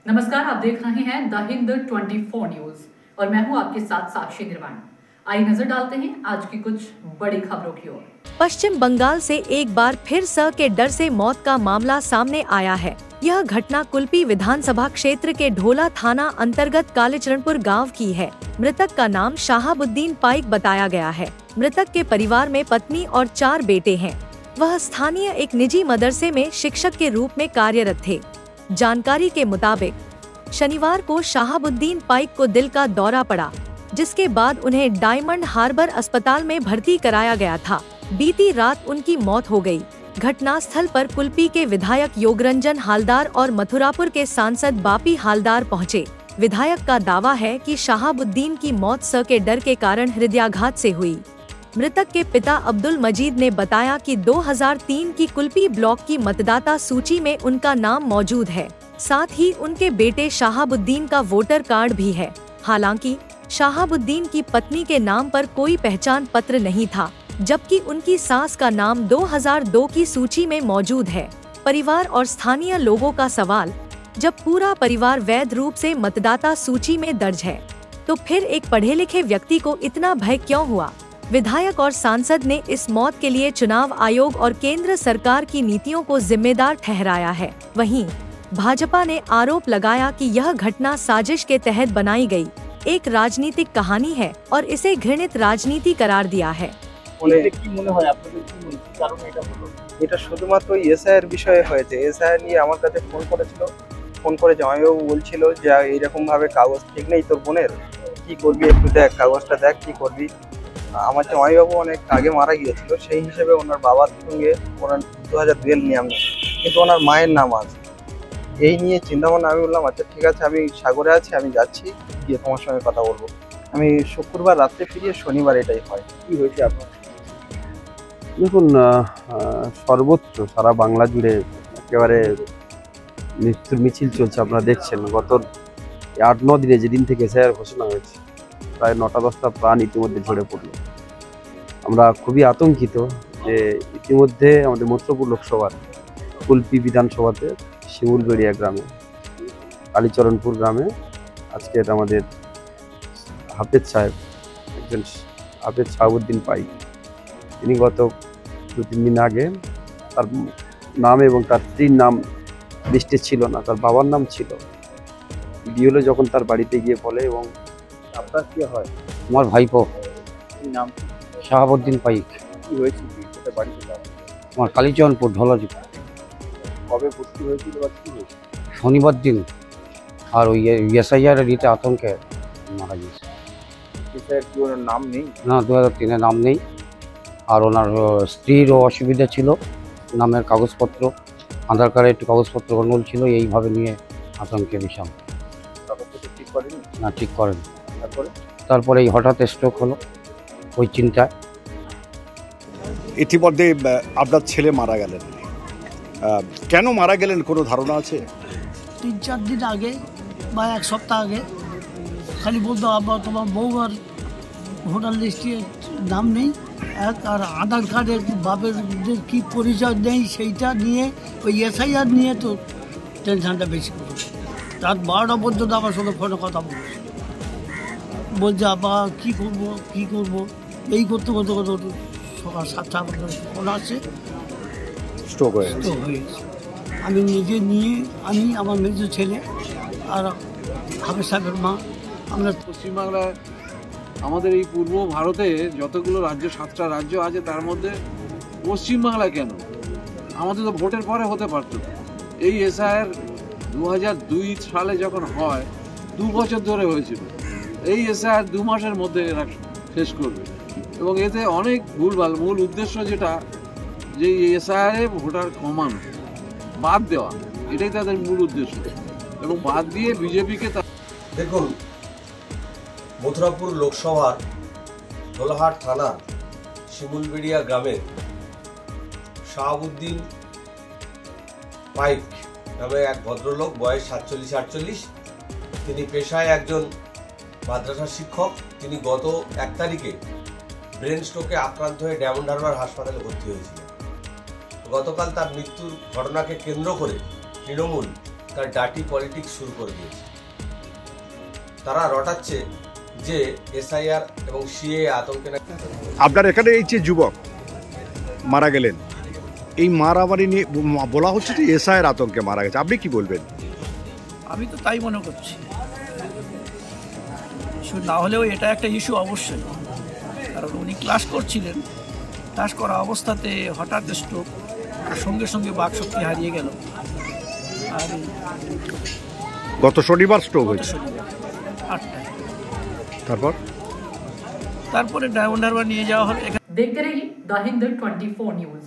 नमस्कार, आप देख रहे हैं द हिंद 24 न्यूज और मैं हूं आपके साथ साक्षी निर्वाण। आइए नजर डालते हैं आज की कुछ बड़ी खबरों की ओर। पश्चिम बंगाल से एक बार फिर स के डर से मौत का मामला सामने आया है। यह घटना कुल्पी विधानसभा क्षेत्र के ढोला थाना अंतर्गत कालीचरणपुर गांव की है। मृतक का नाम शाहाबुद्दीन पाइक बताया गया है। मृतक के परिवार में पत्नी और 4 बेटे हैं। वह स्थानीय एक निजी मदरसे में शिक्षक के रूप में कार्यरत थे। जानकारी के मुताबिक शनिवार को शाहाबुद्दीन पाइक को दिल का दौरा पड़ा, जिसके बाद उन्हें डायमंड हार्बर अस्पताल में भर्ती कराया गया था। बीती रात उनकी मौत हो गई। घटनास्थल पर कुल्पी के विधायक योगरंजन हालदार और मथुरापुर के सांसद बापी हालदार पहुंचे। विधायक का दावा है कि शाहाबुद्दीन की मौत स के डर के कारण हृदयाघात से हुई। मृतक के पिता अब्दुल मजीद ने बताया कि 2003 की कुल्पी ब्लॉक की मतदाता सूची में उनका नाम मौजूद है। साथ ही उनके बेटे शाहाबुद्दीन का वोटर कार्ड भी है। हालांकि शाहाबुद्दीन की पत्नी के नाम पर कोई पहचान पत्र नहीं था, जबकि उनकी सास का नाम 2002 की सूची में मौजूद है। परिवार और स्थानीय लोगों का सवाल, जब पूरा परिवार वैध रूप से मतदाता सूची में दर्ज है, तो फिर एक पढ़े लिखे व्यक्ति को इतना भय क्यों हुआ? विधायक और सांसद ने इस मौत के लिए चुनाव आयोग और केंद्र सरकार की नीतियों को जिम्मेदार ठहराया है। वहीं भाजपा ने आरोप लगाया कि यह घटना साजिश के तहत बनाई गई एक राजनीतिक कहानी है और इसे घृणित राजनीति करार दिया है। এটা শুধুমাত্র এসআইয়ের বিষয়ে হয়েছে। এসআইয়ের নিয়ে আমার কাছে ফোন করেছিল, ফোন করে জামাইবাবু বলছিল যে এইরকম ভাবে কাগজ ঠিক নেই তোর বোনের, কি করবি একটু দেখ, কাগজটা দেখ কি করবি। আমার জামাইবাবু অনেক আগে মারা গিয়েছিল, সেই হিসেবে ওনার বাবার সঙ্গে ওনার 2002 নিয়ম নেই, কিন্তু ওনার মায়ের নাম আছে। এই নিয়ে চিন্তা ভাবনা আমি বললাম আচ্ছা ঠিক আছে, আমি সাগরে আছি, আমি যাচ্ছি, গিয়ে তোমার সঙ্গে কথা বলবো। আমি শুক্রবার রাত্রে ফিরিয়ে শনিবার এটাই হয়। কি হয়েছে আপনার? দেখুন, সর্বত্র সারা বাংলা জুড়ে একেবারে মৃত্যুর মিছিল চলছে। আপনারা দেখছেন গত 8-9 দিনে যেদিন থেকে এসআইআর ঘোষণা হয়েছে, প্রায় 9টা-10টা প্রাণ ইতিমধ্যে ঝরে পড়ল। আমরা খুবই আতঙ্কিত যে ইতিমধ্যে আমাদের মথুরাপুর লোকসভার কুল্পি বিধানসভাতে শিমুলবেড়িয়া গ্রামে, কালীচরণপুর গ্রামে আজকে আমাদের হাফেজ সাহেব, একজন হাফেজ শাহাবুদ্দীন পাইক, তিনি গত 2-3 দিন আগে তার নাম এবং তার স্ত্রীর নাম লিস্টে ছিল না, তার বাবার নাম ছিল। ডিওলে যখন তার বাড়িতে গিয়ে বলে, এবং আপনার কি হয়? আমার ভাইপো কি নাম? শাহাবুদ্দীন পাইক। কি হয়েছে? কোথায় বাড়িতে যাও? আমার কালীচরণপুর ঢলাজি। কবে ভর্তি হয়েছিল বা কি হয়েছে? শনিবার দিন। আর ওই এসআইআর রিতে আতঙ্কে মারা গেছে। এসআইয়ের কি ওনার নাম নেই? না, 2003-এ নাম নেই। আর ওনার স্ত্রীরও অসুবিধা ছিল, নামের কাগজপত্র, আধার কার্ডের একটু কাগজপত্র গণ্ডগোল ছিল, এইভাবে নিয়ে আতঙ্কে বিশাল। কাগজপত্র ঠিক করেনি? না, ঠিক করেন। তারপরে এই হঠাৎ স্ট্রোক হলো, ওই চিন্তায়। ইতিমধ্যে আপনার ছেলে মারা গেলেন, কেন মারা গেলেন কোনো ধারণা আছে? 3-4 দিন আগে বা 1 সপ্তাহ আগে খালি বলতো আব্বা তোমার বউ আর ভোটার লিস্টে নাম নেই, আর আধার কার্ডের বাপের কি পরিচয় নেই, সেইটা নিয়ে ওই এসআইআর নিয়ে তো টেনশনটা বেশি করে। রাত 12টা পর্যন্ত আমার সঙ্গে ফোনে কথা বলছে আব্বা কী করবো এই করতে সকাল 7টা ফোন আসছে, স্ট্রোক হয়ে গেছে। আমি নিজে নিয়ে আমি আমার মেজো ছেলে আর হাফেজ সাহেবের মা, আমরা পশ্চিমবাংলায় আমাদের এই পূর্ব ভারতে যতগুলো রাজ্য, 7টা রাজ্য আছে, তার মধ্যে পশ্চিমবাংলা কেন? আমাদের তো ভোটের পরে হতে পারত। এই এসআইআর 2002 সালে যখন হয়, 2 বছর ধরে হয়েছিল। এই এসআইআর 2 মাসের মধ্যে এরা শেষ করবে, এবং এতে অনেক ভুলভাল। মূল উদ্দেশ্য যেটা, যে এসআইআরে ভোটার কমানো, বাদ দেওয়া, এটাই তাদের মূল উদ্দেশ্য, এবং বাদ দিয়ে বিজেপিকে। দেখুন, মথুরাপুর লোকসভার ঢোলাহাট থানার শিমুলবেড়িয়া গ্রামের শাহাবুদ্দীন পাইক নামে এক ভদ্রলোক, বয়স 47-48, তিনি পেশায় একজন মাদ্রাসা শিক্ষক। তিনি গত 1 তারিখে ব্রেন স্ট্রোকে আক্রান্ত হয়ে ডায়মন্ড হারবার হাসপাতালে ভর্তি হয়েছিলেন। গতকাল তার মৃত্যুর ঘটনাকে কেন্দ্র করে তৃণমূল তার ডার্টি পলিটিক্স শুরু করে দিয়েছে। তারা রটাচ্ছে যে এসআইআর এবং সিএ আতঙ্কে না। আপনার এখানে এই যে যুবক মারা গেলেন, এই মারামারি নিয়ে বলা হচ্ছে যে এসআইআর আতঙ্কে মারা গেছে, আপনি কি বলবেন? আমি তো তাই মনে করছি, না হলেও এটা একটা ইস্যু অবশ্যই, কারণ উনি ক্লাস করছিলেন, ক্লাস করা অবস্থাতে হঠাৎ স্ট্রোক, সঙ্গে সঙ্গে বাকশক্তি হারিয়ে গেল। আর গত শনিবার স্ট্রোক হয়েছে 8টায়। তারপরে ডায়মন্ড হারবার নিয়ে যাওয়া হলো। देखते रहिए द हिंद 24 न्यूज।